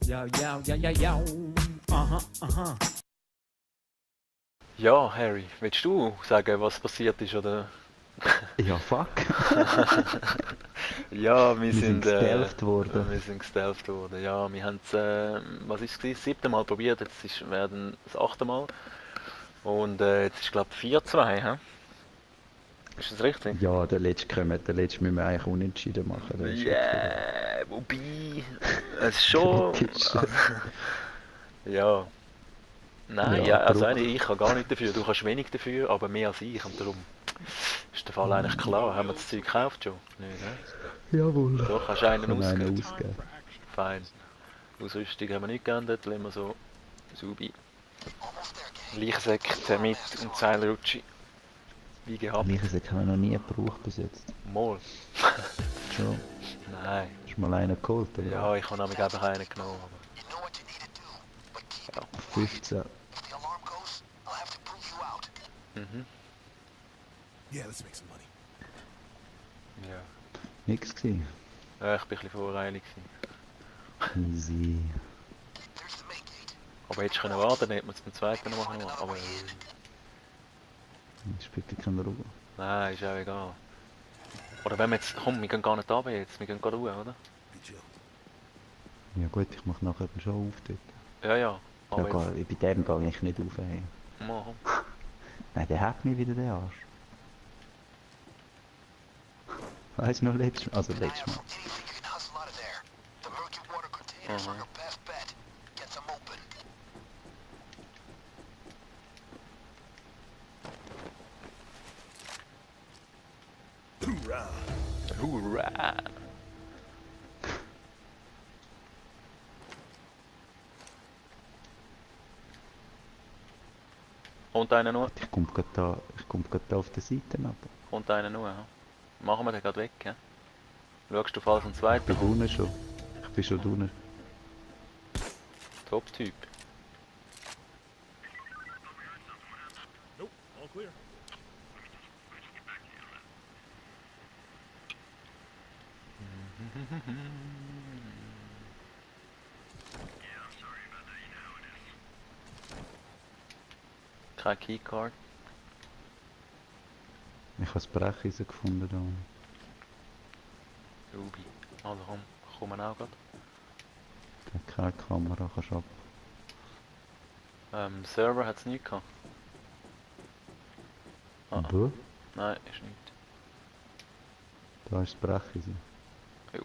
Ja, ja, ja, ja, ja. Aha, aha. Ja, Harry, willst du sagen, was passiert ist, oder? Ja, fuck. Ja, wir Wir sind sind, gestealthed worden. wir sind gestealthed worden. Ja, wir haben es, was ist es, das 7. Mal probiert, jetzt werden das 8. Mal. Und jetzt ist, glaube ich, 4-2, hä? Ist das richtig? Ja, der letzte kommen, der letzte müssen wir eigentlich unentschieden machen. Der ist wirklich Yeah, wobei, es ist schon, kritisch. ja, nein, Ja, ja, also Druck. eigentlich, ich kann gar nicht dafür, du kannst wenig dafür, aber mehr als ich und darum ist der Fall eigentlich klar. Haben wir das Zeug gekauft schon? Nicht, ne? Jawohl. Doch, hast du einen Kann einen ausgegeben? ausgeben. Fein. Ausrüstung haben wir nicht geändert, lassen wir so Subi. Leichensekt mit und Seilrutschi. Wie gehabt. Leichensäcke haben wir noch nie gebraucht bis jetzt. Mal. Schon. Nein. Hast du mal einen geholt, oder? Ja, ich habe nämlich einfach einen genommen. Aber... 15. Mhm. Yeah, let's make some money. Ja. Nix gewesen. Ja, ich bin ein bisschen voreilig gewesen. Easy. Aber hättest du können warten, dann hätten wir es beim zweiten noch machen können. Aber Spielt dir keine Ruhe. nein, ist auch egal. Oder wenn wir jetzt... Komm, wir gehen gar nicht runter jetzt, wir gehen gerade raus, oder? Be chill. Ja gut, ich mache nachher schon auf dort. Ja, ja. Aber Ja, bei dem gehe ich nicht auf. Hey. jetzt... Machen. Nein, der hat mich wieder, der Arsch. Weißt du noch letztes Mal? Also letztes Mal. Mhm. Hoorah. Hurra! Kommt einer nur? Ich komme gerade da auf der Seite ab. Kommt einer nur? Hm? Machen wir den gerade weg, hä? Schaust du falls einen Ich zweiten bin an? unten schon. Ich bin schon unten. Top-Typ. Nope, all clear. Kein Keycard. Ich habe das Brecheisen gefunden da. Ruby. Also komm, kommen auch gerade. Der hat keine Kamera, kannst du ab. Server hat es nicht gehabt. Ah, Wo? nein, ist nicht. Da ist das Brecheisen. Jo.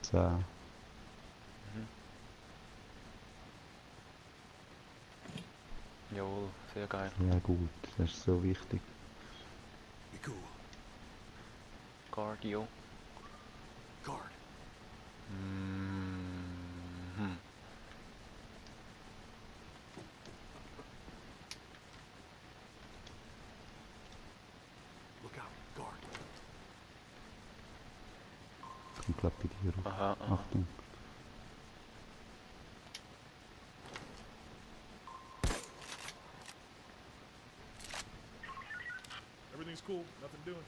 10. Mhm. Jawohl, sehr geil. Ja gut, das ist so wichtig. Be cool. Cardio. Guard. Mhm. Look out. Guard. Kommt glaub bei dir auf. Aha, aha. Achtung. Everything's cool. Nothing doing.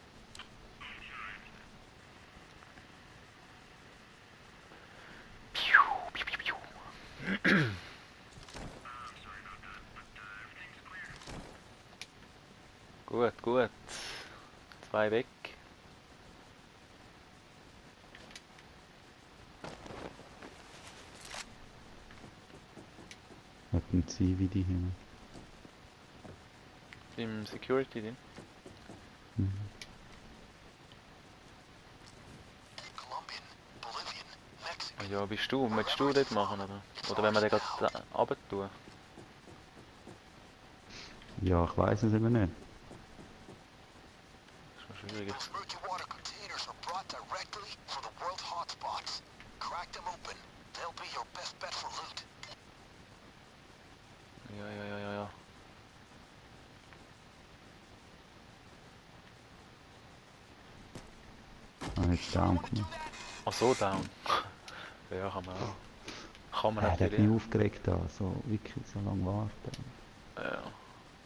Piu, piu, piu, piu. Gut, gut. 2 weg. Hat ein Zivi die hin. Im Security drin. Mhm. Ja, bist du? Möchtest du das machen, oder? Oder wenn wir den gerade runter tun? Ja, ich weiß es eben nicht. Das ist noch schwierig. Emergency water containers are brought directly from the world hotspots. Crack them open. They'll be your best bet for loot. Ja, ja, ja, ja, ja. Ah, jetzt down gemacht. Ach so, down. Ja, kann man auch. Kann man Der hat natürlich. mich aufgeregt da, so wirklich so lange warten. Ja.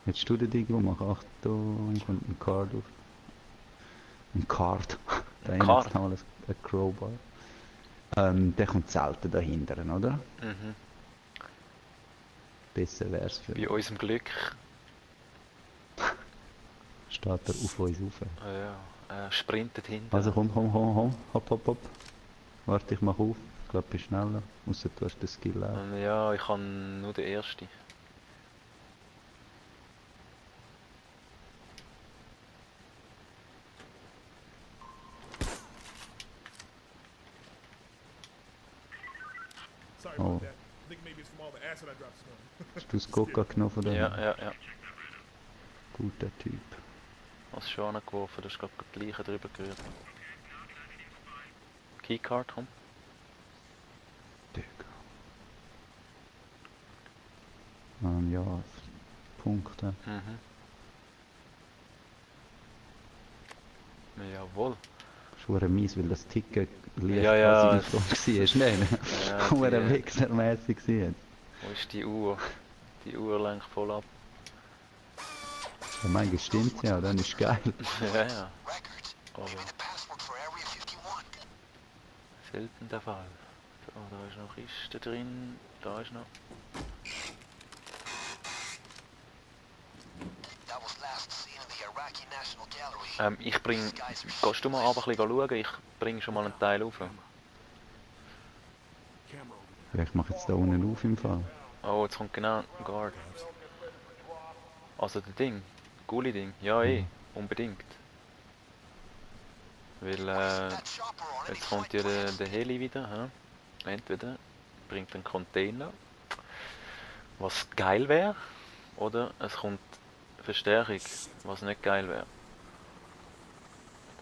Jetzt du den irgendwo machen, Achtung, kommt ein Card auf. Ein Card. Da Ein hinten Card? ist noch ein Crowbar. Der kommt selten dahinter, oder? Mhm. Besser wär's für Bei unserem Glück, steht er auf uns rauf. ja, er sprintet hinten. Also komm, hopp, hopp, hopp. Warte, ich mach auf. Ich glaube, ich bin schneller. Ausser du hast den Skill auch. Ja, ich kann nur den ersten. Sorry Oh. about that. I think maybe it's from all the acid I dropped this morning. Hast du das Coca genommen von dem? Ja, ja, ja. Guter Typ. Hast du schon angeworfen, du hast gerade die Leiche drüber gerührt. Keycard, komm. Digga. Ja, Punkte. Mhm. Jawohl. Schwere mies, weil das Ticket Licht Ja, ja, quasi es- aufgeflogen war. Schnell. Ja, Schwere die, Wichsermässig war. wo ist die Uhr? Die Uhr lenkt voll ab. Ja, manchmal stimmt ja, dann ist geil. Ja, ja. Records. Aber Maybe the password for Area 51. selten der Fall. So, da ist noch Kiste drin. Da ist noch. That was last seen in the Iraqi National Gallery. Ich bring. Gehst du mal runter ein bisschen schauen? Ich bringe schon mal einen Teil auf. Camera over there. Ja, ich mache jetzt da unten auf im Fall. Oh, jetzt kommt genau ein Guard. Also der Ding. Gully-Ding. Ja, eh. Unbedingt. Weil, That chopper on any jetzt kommt flight ja plans. der Heli wieder. Hä? Entweder bringt einen Container, was geil wäre, oder es kommt Verstärkung, was nicht geil wäre.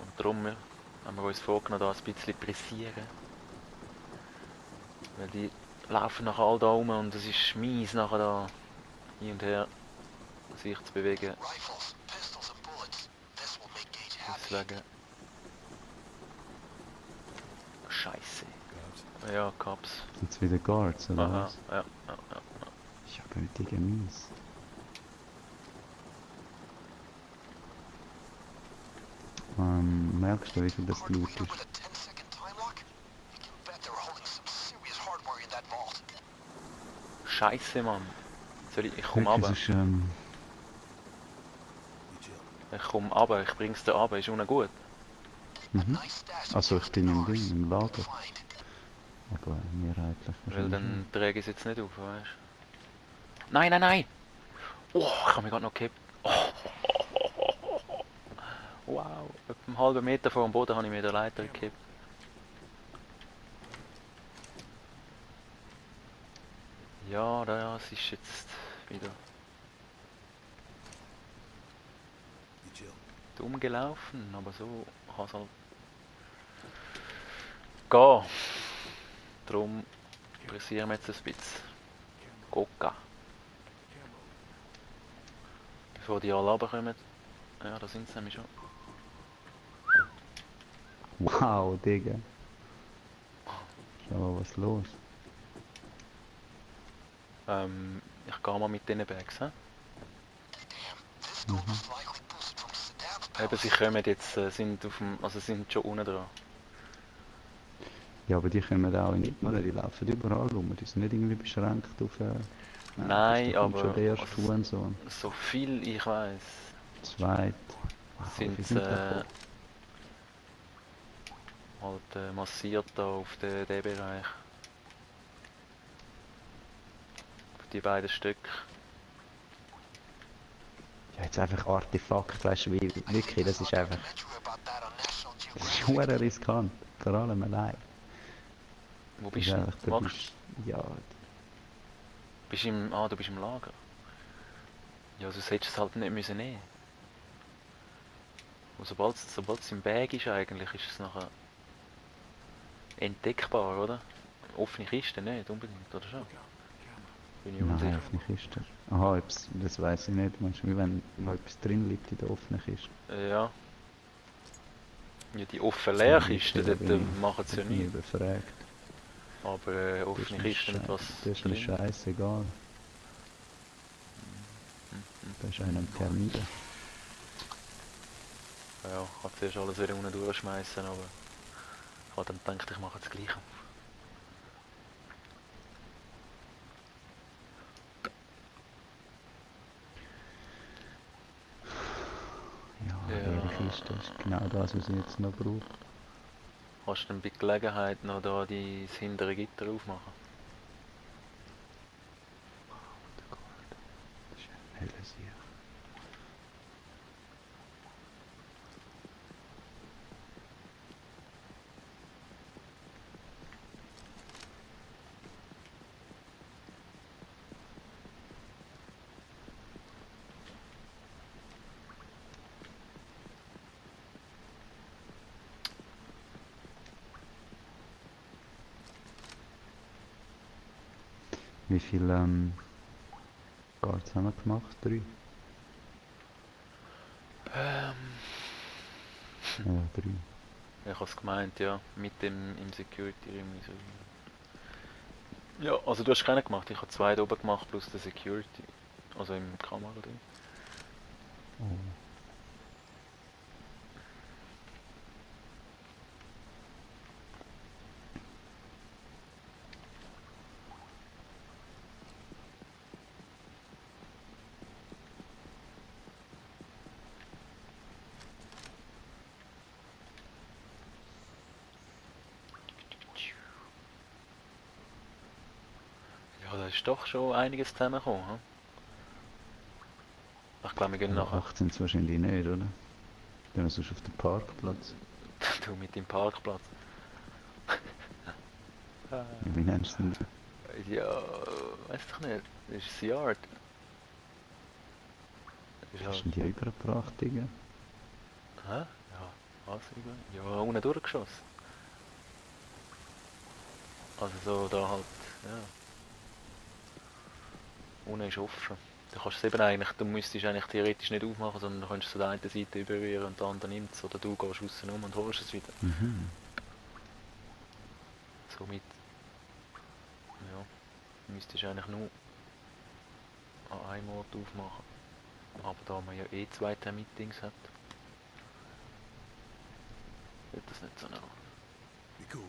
Und darum haben wir uns vorgenommen, da ein bisschen pressieren. Weil die laufen nachher all da rum und es ist mies nachher da hin und her sich zu bewegen. Rifles, pistols, and bullets. This will make Gage happy. Deswegen. Scheiße. Cops. Ja, Cops. Jetzt wieder Guards, oder Aha, was? ja. Ich habe mit Digga mies. Merkst du, wie viel das Blut Hardware ist? with a 10-second time lock? You can bet they're holding some serious hardware in that vault. Scheiße, Mann. Ich komm Wirklich, runter. es ist, We chill. Ich komm runter, ich bring's dir runter, ist unten gut. Nice stash of Also ich used bin im cars. Ding, im Lager. Find. Aber mehrheitlich Weil wahrscheinlich dann träge ich es jetzt nicht auf, weißt du? Nein, nein, nein! Oh, ich habe mich gerade noch gekippt. Oh. Wow, etwa einen halben Meter vor dem Boden habe ich mir den Leiter gekippt. Ja, das ist jetzt wieder We chill. dumm gelaufen, aber so kann es halt gehen. Darum pressieren wir jetzt ein bisschen. Coca. Camera. Bevor die alle runterkommen. Ja, da sind sie nämlich schon. Wow, Digga. Schau mal, was los. Ich gehe mal mit diesen Bags. He? This gold was likely boosted from Saddam's Eben, palace. sie kommen jetzt, sind auf dem, also sind schon unten dran. Ja, aber die kommen auch nicht, oder? Die laufen überall rum. Die sind nicht irgendwie beschränkt auf... Nein, da kommt aber schon der erste also, Hurensohn. so viel ich weiß, Zweit. sind wie sie da halt massiert da auf den Bereich. Auf die beiden Stücke. Ja, jetzt einfach Artefakt, weißt du, wie, wirklich, das ist einfach... Documentary about that on National Das ist Geographic. hure riskant. Vor allem allein. Wo Das bist ist du? einfach, da Max? bist, ja, Bist im, du bist im Lager. Ja, sonst hättest du es halt nicht müssen nehmen. Und sobald es im Bag ist eigentlich, ist es nachher entdeckbar, oder? Offene Kiste nicht unbedingt, oder schon? Look out. Camera. Bin ich nein, unsicher. offene Kiste. Aha, das weiß ich nicht. Meinst du, wie wenn noch etwas drin liegt in der offenen Kiste? Ja. Ja, die offene Leerkiste, Da dort bin ich- machen sie da ja bin ich nicht. überfragt. Aber Das ist offene mir Kiste nicht was Das ist mir drin. scheißegal. Da ist einer am Termin. Ja, ich wollte zuerst alles wieder unten durchschmeißen, aber ich habe dann gedacht, ich mache jetzt gleich auf. ist, das ist genau das, was ich jetzt noch brauche. Kannst du dann bei Gelegenheit noch da das hintere Gitter aufmachen? Das ist eine helle Sicht. Wie viele Guards haben wir gemacht? 3? Ähm, Ja, 3. ich habe es gemeint, ja, mit dem im Security Room. So. Ja, also du hast keinen gemacht, ich habe 2 da oben gemacht plus der Security. Also im Kamera drin. Oh. Ja, da ist doch schon einiges zusammengekommen. Hm? Ich glaube, wir gehen Aber nachher. 8 sind es wahrscheinlich nicht, oder? Dann sonst auf den Parkplatz. Du mit dem Parkplatz. Ja, wie nennst du denn? Ja, weiß ich nicht. Das ist das Yard. Das ist Wie halt. hast du denn die übergebracht, Digga? Hä? Ja, was? Ja, unten durchgeschossen. Also so da halt, ja. Unten ist offen. Du kannst es eben eigentlich, du müsstest eigentlich theoretisch nicht aufmachen, sondern du kannst es zu der einen Seite überrühren und der andere nimmt es. Oder du gehst aussen um und holst es wieder. Mhm. Somit, ja, müsstest du eigentlich nur an einem Ort aufmachen. Aber da man ja eh 2 Meetings hat, wird das nicht so nah. Be cool.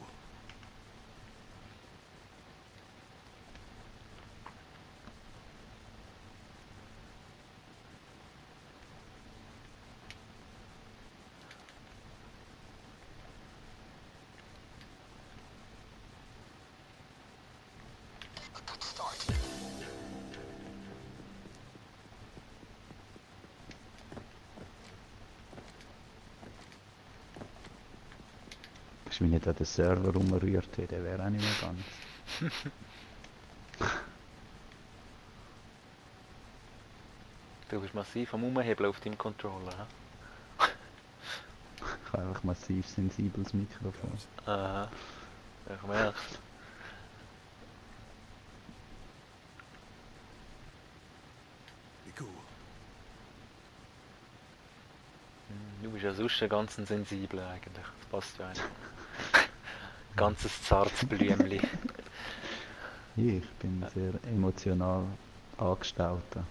A good start. Weißt du, wenn ich da den Server rumrührt hätte, der wäre auch nicht mehr ganz. Du bist massiv am Umhebeln auf deinem Controller, hä? Ich habe einfach massiv sensibles Mikrofon. Aha, ich merk's. Be cool. Du bist ja sonst ein ganz sensibler eigentlich. Das passt ja eigentlich. Ganzes zartes Blümli. Ich bin sehr emotional angestalter.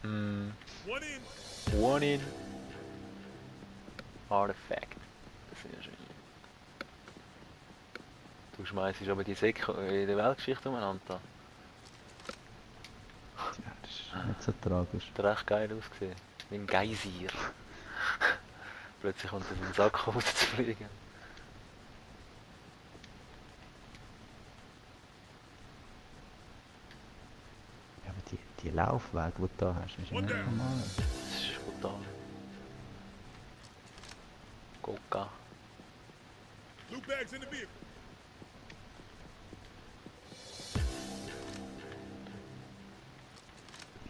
Mm. One in. One in. Artifact. Das ist ja schön. Du schmeißt aber die Säcke in der Weltgeschichte umeinander. Ja, das ist nicht so tragisch. Das hat echt geil ausgesehen. Wie ein Geysir. Plötzlich kommt er in den Sack rauszufliegen. Ja, aber die Laufwege, die du da hast, ist ja One nicht down. normal. Das ist brutal. Coca. Loot bags in the vehicle.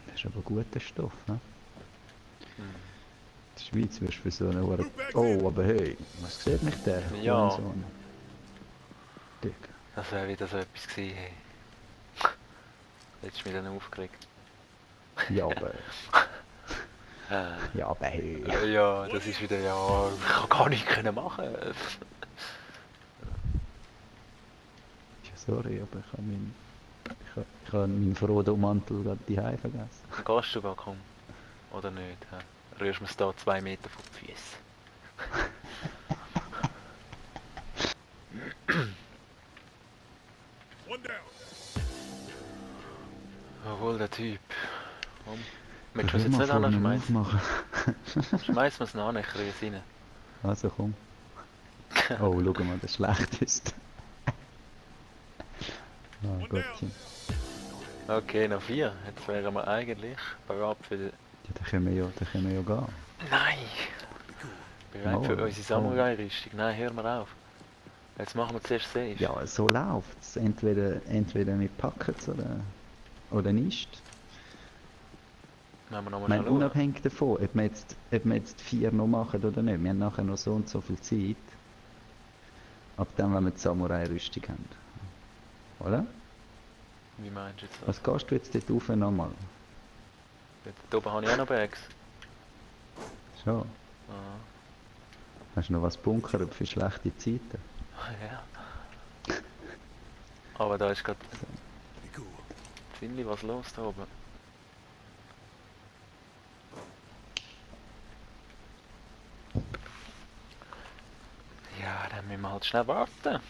Das ist aber guter Stoff, ne? Hm. In der Schweiz wirst du für so eine Hure... Loot bags Oh, in. aber hey, was sieht mich der? Ja. Hurensohn? Digga. Das wäre wieder so etwas gewesen. Hey. Hättest du mich dann aufgeregt. Ja, aber... Äh, Ja, aber hey. ja, das ist wieder, ja, ich kann gar nichts können machen. Ja, sorry, aber ich habe ich habe meinen Frodo-Mantel gerade daheim vergessen. Gehst du gar kaum? Oder nicht? Hä? Rührst du mir da 2 Meter von den Füßen? One down. Jawohl, der Typ. Komm. Willst du es Will jetzt mal nicht vorne anschmeißen? aufmachen. Schmeiß mir es noch an, ich kriege es rein. Also komm. Oh, schau mal, der schlechteste. Ah, One down. Gottchen. Okay, noch 4. Jetzt wären wir eigentlich bereit für die... Ja, dann können wir ja gehen. Nein! Be cool. Bereit für Mal, unsere komm. Samurai-Rüstung. Nein, hör mal auf. Jetzt machen wir zuerst safe. Ja, so läuft's. Entweder wir packen es oder nicht. Wenn wir nochmal Ich meine, schauen. unabhängig davon, ob wir jetzt 4 noch machen oder nicht. Wir haben nachher noch so und so viel Zeit. Ab dann, wenn wir die Samurai-Rüstung haben. Oder? Wie meinst du jetzt das? Was gehst du jetzt dort rauf nochmal? Dort oben habe ich auch noch Bags. Schon. Ah, Hast du noch was bunkern für schlechte Zeiten? ja. Aber da ist gerade Be cool. ziemlich was los da oben. Ja, dann müssen wir halt schnell warten.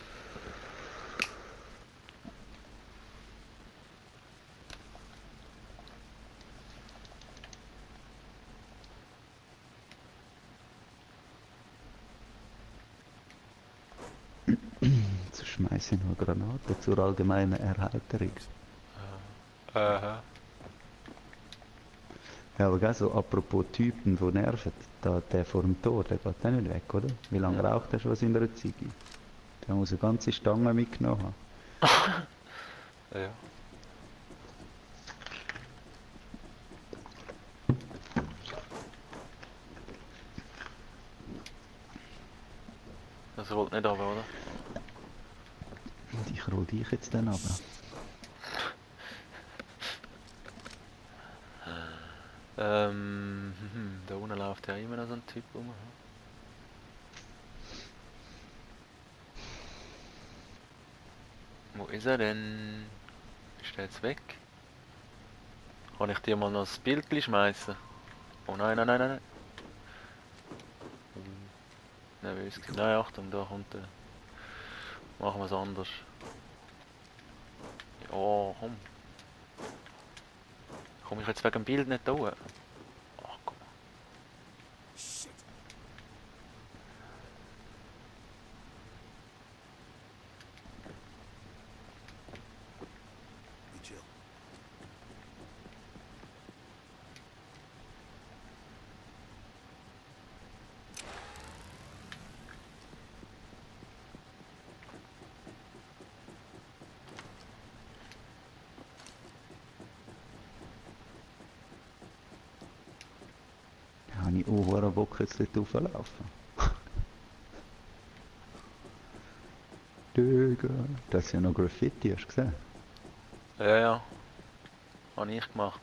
Jetzt schmeiße ich noch Granaten zur allgemeinen Erheiterung. Aha. Ja, aber gell, so apropos Typen, die nerven, da, der vor dem Tor, der geht auch nicht weg, oder? Wie lange Ja. raucht er schon aus seiner Ziege? Der muss eine ganze Stange mitgenommen haben. Ja. Das rollt nicht runter, oder? Und ich roll dich jetzt dann aber. Da unten läuft ja immer noch so ein Typ rum. Wo ist er denn? Ist der jetzt weg? Kann ich dir mal noch das Bild schmeißen? Oh nein, nein, nein, nein, nein. Nervös gewesen. Nein, Achtung, da kommt der. Machen wir es anders. Ja, komm. Komm ich jetzt wegen dem Bild nicht da? Ach komm. Shit. Be chill. Da habe ich auch einen Bock jetzt dort rauflaufen. Digga, das ist ja noch Graffiti, hast du gesehen? Ja, ja. Habe ich gemacht.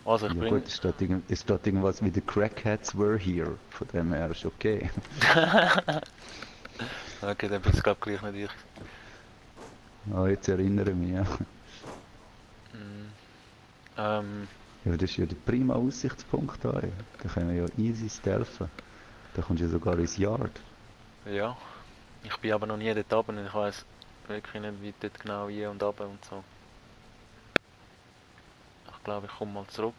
Also ich Ja bring... gut, es steht irgendwas wie The Crackheads were here. Von dem her ist okay. Okay, dann bin ich glaube gleich nicht ich. Ah, jetzt erinnere ich mich, ja. Mm. Ähm, Ja, das ist ja der prima Aussichtspunkt da. Ja. Da können wir ja easy stealthen. Da kommst du ja sogar ins Yard. ja. Ich bin aber noch nie dort oben und ich weiss wirklich nicht, wie dort genau hier und runter und so. Ich glaube, ich komme mal zurück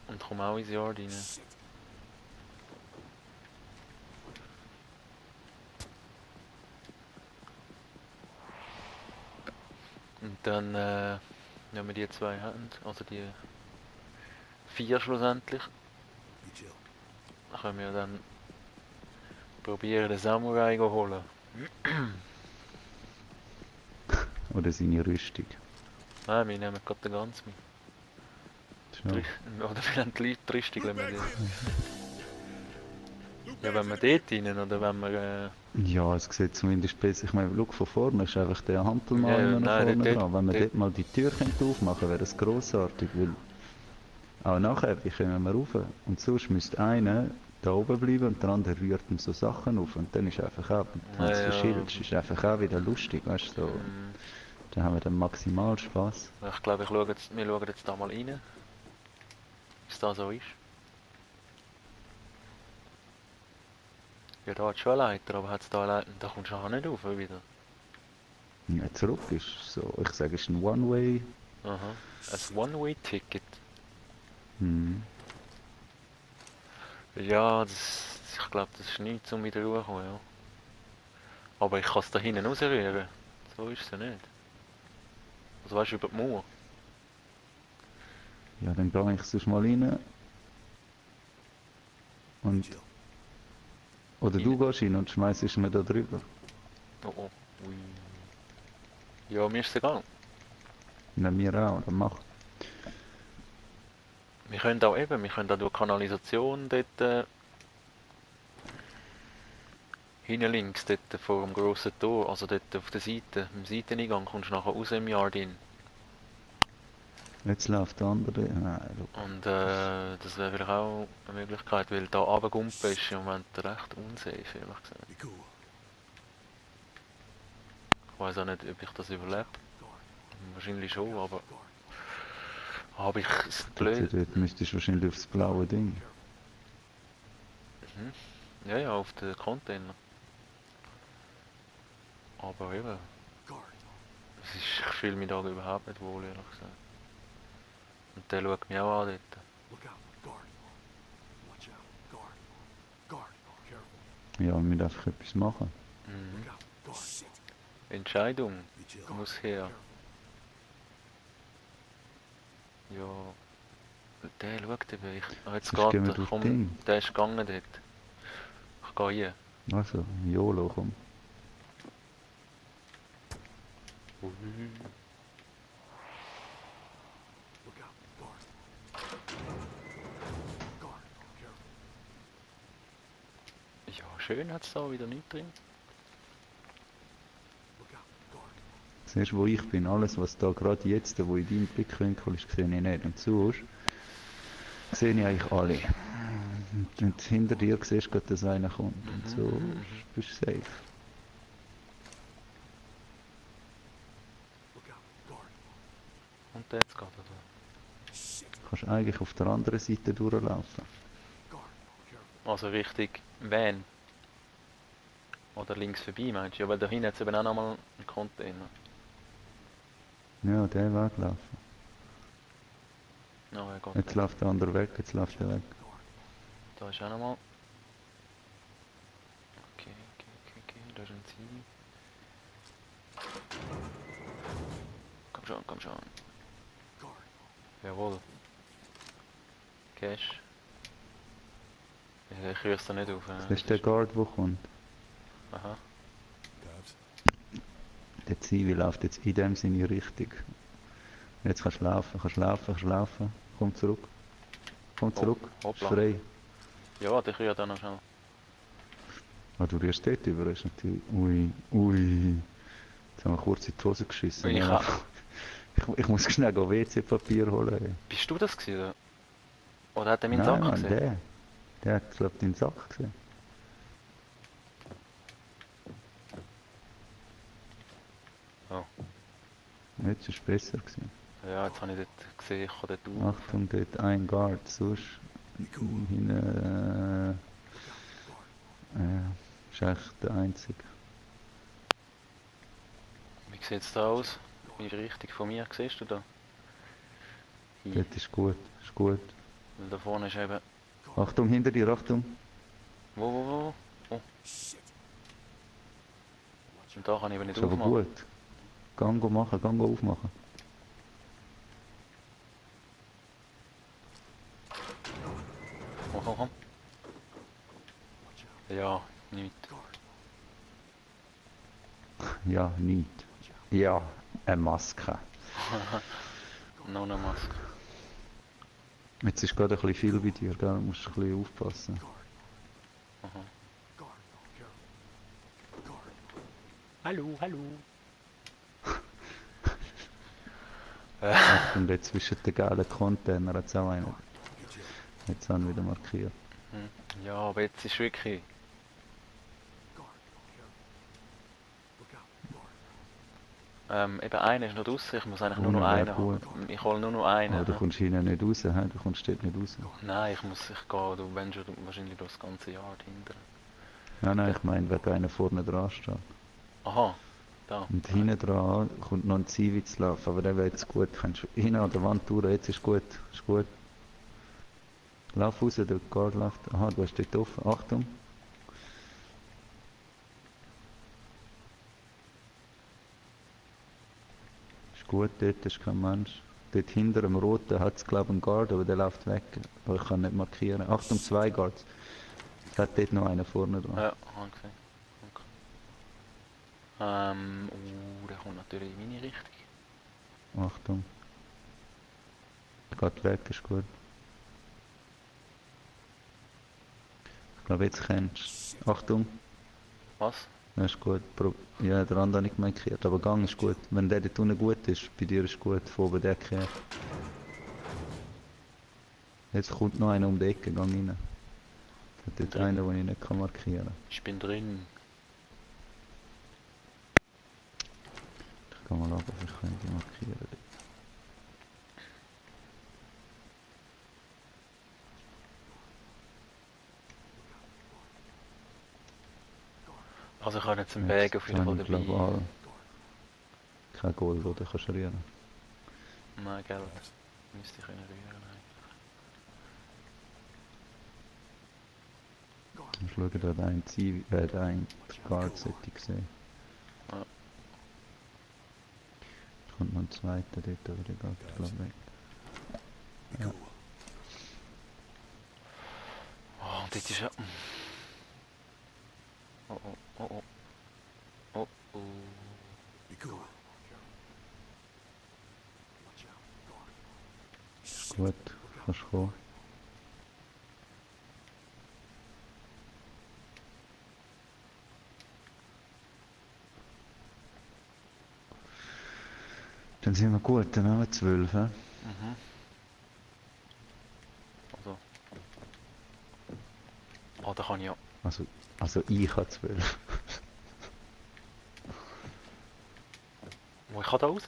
und komme auch ins Yard rein. Shit. Und dann, wenn wir die 2 haben, also die 4 schlussendlich, Be chill. dann können wir dann probieren, den Samurai zu holen. Oder seine Rüstung. Nein, wir nehmen gerade den ganzen mit. Schon. Oder wir haben die Rüstung, Loot wenn wir bags die... in. Loot Ja, bags wenn wir in the dort rein oder wenn wir... Ja, es sieht zumindest besser. Ich meine, schau von vorne ist einfach der Hampel mal Ja, immer nach nein, vorne dort- dran. Wenn wir dort- dort mal die Tür aufmachen könnten, wäre das grossartig, weil auch nachher, wie kommen wir rauf? Und sonst müsste einer da oben bleiben und der andere rührt ihm so Sachen auf und dann ist einfach auch, wenn du es Ja, ja. verschildest, ist einfach auch wieder lustig, weißt du, so. Mm, Dann haben wir dann maximal Spaß. ich glaube, wir schauen jetzt da mal rein. Was da so ist. Ja, da hat schon eine Leiter, aber hat's da eine Leiter, da kommst du auch nicht rauf wieder. Ja, zurück ist so, ich sage, es ist ein One-Way Aha. Ein One-Way-Ticket. Hm. Ja, ich glaube, das ist nichts, um wieder hochzukommen, ja. Aber ich kann es da hinten rausrühren. So ist es ja nicht. Also weißt du, über die Mauer. Ja, dann gehe ich sonst mal rein. Be Und, chill. oder du gehst rein und schmeißt mir da drüber. Oh oh. Ui. Ja, mir ist es egal. Nehmen wir auch, dann mach. Wir können auch durch Kanalisation dort hinten links, dort vor dem grossen Tor, also dort auf der Seite, im Seiteneingang kommst du nachher raus im Yard rein. Jetzt läuft der andere. Nein, schau. Und das wäre vielleicht auch eine Möglichkeit, weil da runtergumpen ist im Moment recht unsafe, ehrlich gesagt. Be cool. Ich weiß auch nicht, ob ich das überlebe. Guard. Wahrscheinlich schon, aber Guard. ich es blöd. Dort müsstest du wahrscheinlich aufs blaue Ding. Mhm. Ja, auf den Container. Aber eben, Guard. ich fühle mich da überhaupt nicht wohl, ehrlich gesagt. Und der schaut mich auch an dort. Look out. Guard. Watch out. Guard. Guard. Careful. Ja, wir müssen einfach etwas machen. Mhm. Look out. Guard. Shit. Entscheidung Be chill. muss her. Ja, der schaut eben. Jetzt Sonst gehen wir geht er, durch komm, Ding. der ist gegangen dort. Ich gehe hier. Also, YOLO, komm. Look out. Guard. Guard. Careful. Ja, schön hat es da wieder nicht drin. Look out. Guard. Siehst du, wo ich bin? Alles, was da gerade jetzt, wo in deinem Blickwinkel ist, sehe ich nicht. Und sonst sehe ich eigentlich alle. Und hinter dir siehst du gerade, dass einer kommt. Und so bist du safe. Look out. Guard. Und der jetzt geht er da. Shit. Du kannst eigentlich auf der anderen Seite durchlaufen. Guard. Careful. Also Richtung Van. Oder links vorbei meinst du? Ja, weil da hinten hat es eben auch nochmal einen Container. Ja, der Weg laufen. No, er geht Jetzt nicht. läuft der andere weg, jetzt läuft der weg. Guard. Da ist auch nochmal. Okay, da ist ein Ziel. Komm schon. Guard. Jawohl. Cash. Ich rühr's da nicht auf. Das ist der Guard, der kommt. Aha. Tabs. Der Zivi läuft jetzt in dem Sinne richtig. Jetzt kannst du laufen. Komm zurück. Komm zurück. Ist hoppla. frei. Ja, ich rühre da noch schnell. Ah, du rührst dort über, ist natürlich... Ui. Jetzt haben wir kurz in die Hose geschissen. Ich Ja. ha- Ich muss schnell WC-Papier holen. Ey. Bist du das gewesen? Oder hat er meinen Nein, Sack Mann, gesehen? der hat, glaub ich, deinen Sack gesehen. Oh. Jetzt ist es besser gewesen. Ja, jetzt habe ich dort gesehen, ich kann dort auf. Achtung, dort ein Guard, sonst Be cool. hinten... ist echt der einzige. Wie sieht es da aus? Wie richtig von mir siehst du da? Hier. Dort ist gut, ist gut. Weil da vorne ist eben... Achtung, hinter dir, Achtung. Wo? Oh, Shit. und da kann ich eben nicht Ist aber aufmachen. gut. Gang aufmachen. Komm. Ja, nicht. Ja, nicht. Ja, eine Maske. Noch eine Maske. Jetzt ist gerade ein bisschen viel bei dir, gell? Du musst ein bisschen aufpassen. Aha. Guard. Careful. Guard. Hallo. Achtung, dort zwischen den gelben Container hat es auch einen. Be chill. Jetzt haben wir wieder markiert. Ja, aber jetzt ist wirklich... Guard. Careful. Look out. Guard. Eben einer ist noch draussen, ich muss eigentlich nur Oh, noch wär einen haben. gut. Ich hole nur noch einen. Aber du hä? kommst hinten nicht raus, he? Du kommst dort nicht raus. Nein, ich gehe, du wenn schon wahrscheinlich durch das ganze Jahr hinter. Nein, ich meine, wenn einer vorne dran steht. Aha. Da. Und hinten dran kommt noch ein Zivi zu laufen, aber der wäre jetzt gut. Kannst du hinten an der Wand durch, jetzt ist gut. Ist gut. Lauf raus, der Guard läuft. Aha, du hast dort offen. Achtung. Ist gut, dort ist kein Mensch. Dort hinter dem Roten hat es glaube ich einen Guard, aber der läuft weg. Aber ich kann nicht markieren. Achtung, 2 Guards. Es hat dort noch einen vorne dran. Ja, okay. Okay. Der kommt natürlich in meine Richtung. Achtung. Geht weg, ist gut. Ich glaube, jetzt kennst du. Achtung. Was? Ja, ist gut. Ja, der andere nicht markiert, aber Gang ist gut. Wenn der dort unten gut ist, bei dir ist gut, von oben der kehrt. Jetzt kommt noch einer um die Ecke, gang rein. Es hat dort Drin. einen, den ich nicht markieren kann. Ich bin drin. Ich kann mal schauen, ob ich könnte markieren. Also ich habe jetzt einen Jetzt Bag auf jeden Fall habe ich, dabei. glaube ich, kein Gold, oder kannst du rühren. Nein, Geld. Müsste ich können rühren. Ich schaue, da hat ein Zivi, ein Guard sollte ich sehen. Ja. Es kommt noch ein zweiter dort, aber der geht, glaube ich, weg. Ja. Oh, dort ist ja... Oh, oh, oh, oh. Oh, oh. Be cool. Ist gut, kannst du kommen. Dann sind wir gut, dann haben wir 12. He? Mhm. Also... Oh, da kann ich ja... Also ich habe 12. Oh, ich kann da raus.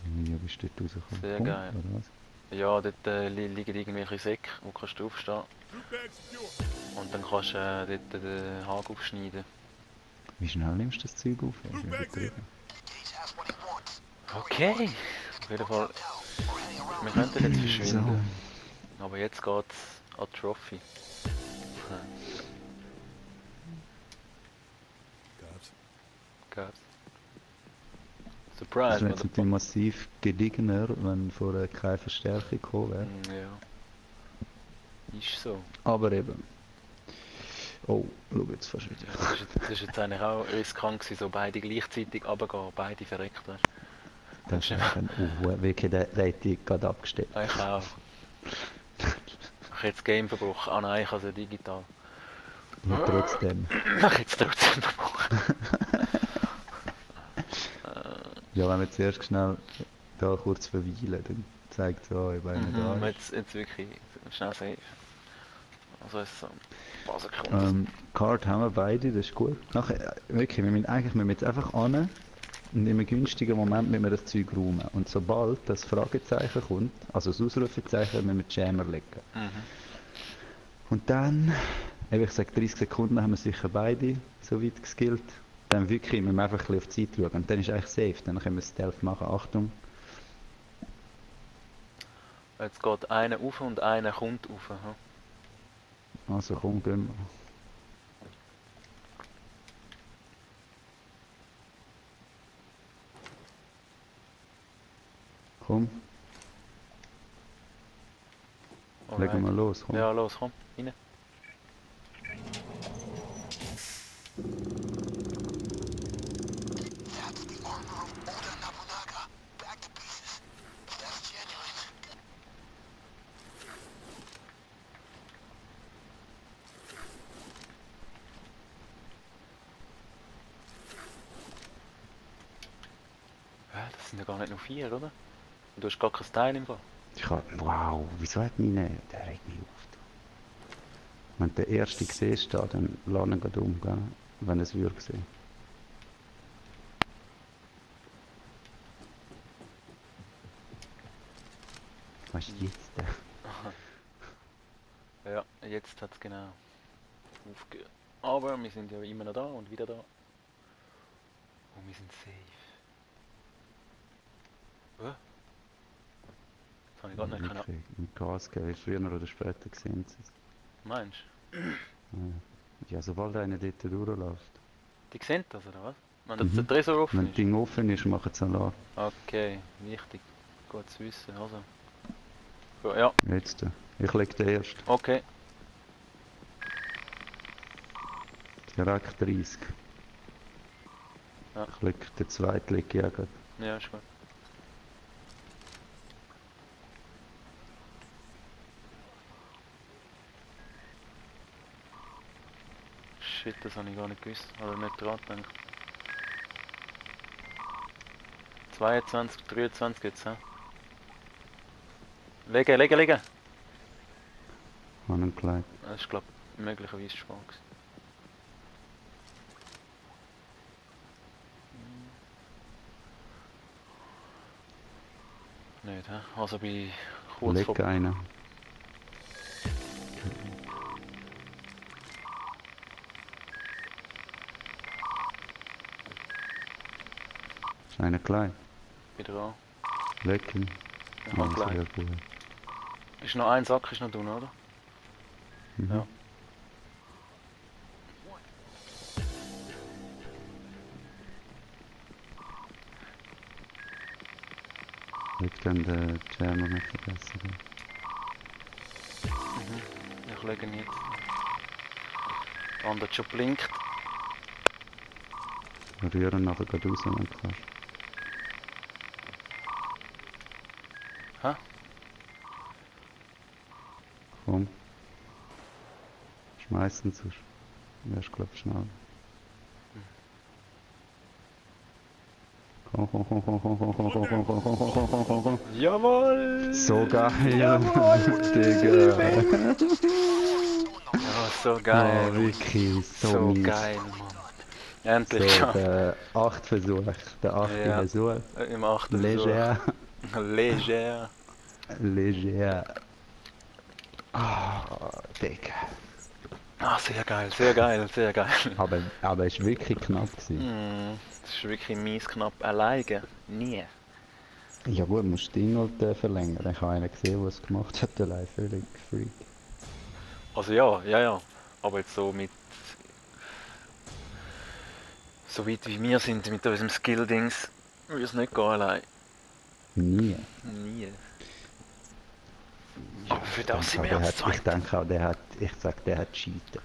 Wie bist du dort rausgekommen? Sehr Komm, geil. oder was? Ja, dort liegen irgendwelche Säcke, wo kannst du aufstehen. Und dann kannst du dort den Haken aufschneiden. Wie schnell nimmst du das Zeug auf? Das ist übertrieben. Gage has what he wants. Okay. Auf jeden Fall. Wir könnten jetzt verschwinden. Aber jetzt geht's an die Trophy. Cops. Geht's. Das Surprise, wäre jetzt natürlich massiv gediegener, wenn vorher keine Verstärkung gekommen wäre. Ja. Ist so. Aber eben. Oh, schau jetzt fast Ja, wieder. das ist jetzt eigentlich auch riskant gewesen, so beide gleichzeitig runtergehen, beide verreckt. Weißt. Das ist dann wirklich der hätte ich gerade abgestellt. Ich auch. Ich habe jetzt Game verbrochen. Ah nein, ich habe es ja digital. Ja, trotzdem. Ich habe jetzt trotzdem verbrochen. Ja, wenn wir zuerst schnell da kurz verweilen, dann zeigt es an, ob einer da ist. Jetzt wirklich schnell safe. Also es ist so ein paar Sekunden. Card haben wir beide, das ist gut. Nachher, wirklich, wir müssen jetzt einfach an und in einem günstigen Moment müssen wir das Zeug räumen. Und sobald das Fragezeichen kommt, also das Ausrufezeichen, müssen wir die Jammer legen. Mhm. Und dann, eben, ich sage 30 Sekunden haben wir sicher beide so weit geskillt. Dann wirklich, müssen wir einfach ein bisschen auf die Zeit schauen. Und dann ist eigentlich safe, dann können wir Stealth machen. Achtung. Jetzt geht einer auf und einer kommt auf. Hm? Also komm, gehen wir. Komm, legen wir los, komm. Ja, los, komm, rein. That's the armor of Oda Nobunaga. Back to pieces. That's genuine. Ja, das sind ja gar nicht nur 4, oder? Du hast gar kein Teil im Fall. Wow, wieso hat meine... Der regt mich auf. Wenn du den ersten siehst, da, dann lass ihn gerade umgehen, wenn er es würde sehen. Was ist jetzt? Ja, jetzt hat es genau aufgehört. Aber wir sind ja immer noch da und wieder da. Oh, wir sind safe. Jetzt habe ich gerade nicht können. Mit Gas geben, früher oder später gesehen sie es. Meinst Ja, sobald einer dort durchläuft. du? Die sehen das, oder was? Wenn der Tresor Wenn offen das Ding offen ist, machen sie Alarm. Okay, wichtig. Gut zu wissen, also. Gut, ja, Jetzt. Ich leg den ersten. okay. Direkt 30. Ja. Ich leg den zweiten leg ich auch gerade. Ja, ist gut. Shit, das habe ich gar nicht gewusst. Oder nicht dran gedacht. 22, 23 jetzt, hä? Legen, legen, legen! An einem Kleid. Das ist, glaube ich, möglicherweise schwach gewesen. Nicht, hä? Also bei kurz Leg vor... einen. Ist einer klein? Wieder an. Leg ihn. Ich mach gleich. sehr gut. Ist noch ein Sack, ist noch drin, oder? Mhm. Ja. Leg dann den Jammer nicht vergessen. Ich lege ihn jetzt. Der andere hat schon blinkt. Rühren nachher gerade raus, wenn du kannst. Hä? Komm. Schmeiß ihn sonst. Wärst glaub ich schnell. Komm, komm, komm, komm, komm, komm, komm, komm, komm, komm, komm, komm, komm, komm, komm. Jawohl! So geil, Digga. Ja, so Oh, geil. wirklich, so So mies. geil, Mann. Endlich So, geschafft. der 8 Versuch, der 8. Ja. Versuch. Im 8. Leger, Leger. leger. Ah, Digga. Ah, sehr geil, sehr geil, sehr geil. Aber es war wirklich knapp gewesen. Das ist wirklich mies knapp. Alleine? Nie. Ja gut, musst den halt verlängern. Ich habe einen gesehen, der es gemacht hat, allein völlig freak. Also ja. Aber jetzt so mit... So weit wie wir sind mit unserem Skill-Dings, würde es nicht gehen allein. Nie. Nie. Aber für das sind wir Aber jetzt ich zweit. denke auch, ich sag, der hat cheatet.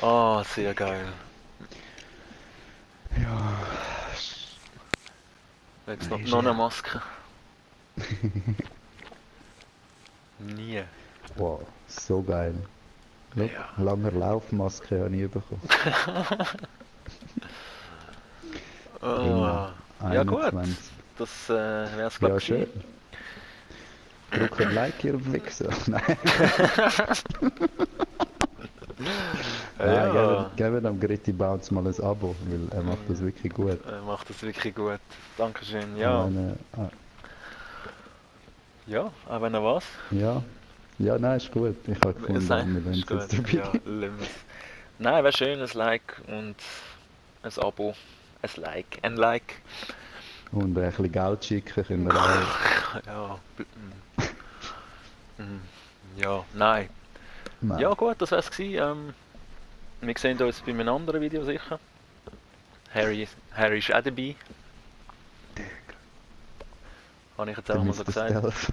Ah, sehr geil. Ja. Jetzt noch eine Maske. Nie. Wow, so geil. Look, Ja. Langer Laufmaske habe ich bekommen. Ah. Ja gut, 21. das wär's Ja, glaube schön. Drück ein Like, ihr Wichser. Nein, Ja, geben am Gritti Bounce mal ein Abo, weil er macht das wirklich gut. er macht das wirklich gut. Dankeschön. Ich Ja, meine, ja, auch wenn er was. ja. Ja, nein, ist gut. Ich habe gefunden, wir lassen Ist es jetzt gut. dabei. Ja, lassen wir's. Nein, wäre schön, ein Like und ein Abo. Ein Like. Und ein bisschen Geld schicken können wir auch. Ja. Ja, nein. Nein. Ja gut, das wär's gewesen. Wir sehen uns bei einem anderen Video sicher. Harry ist auch dabei. Habe ich jetzt auch mal so Mr. gesagt. Stealth.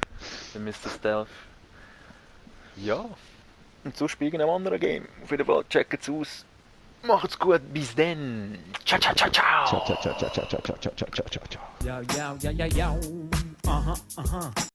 Der Mr. Stealth. Ja. Und sonst bei irgendeinem anderen Game. Auf jeden Fall, checkt's aus. Macht's gut, bis dann. Ciao, ciao, ciao, ciao. Ciao, ciao, ciao, ciao, ciao, ciao, ciao, ciao, ciao, ciao, ciao. Yo, yo, yo, yo, yo. Uh-huh, uh-huh.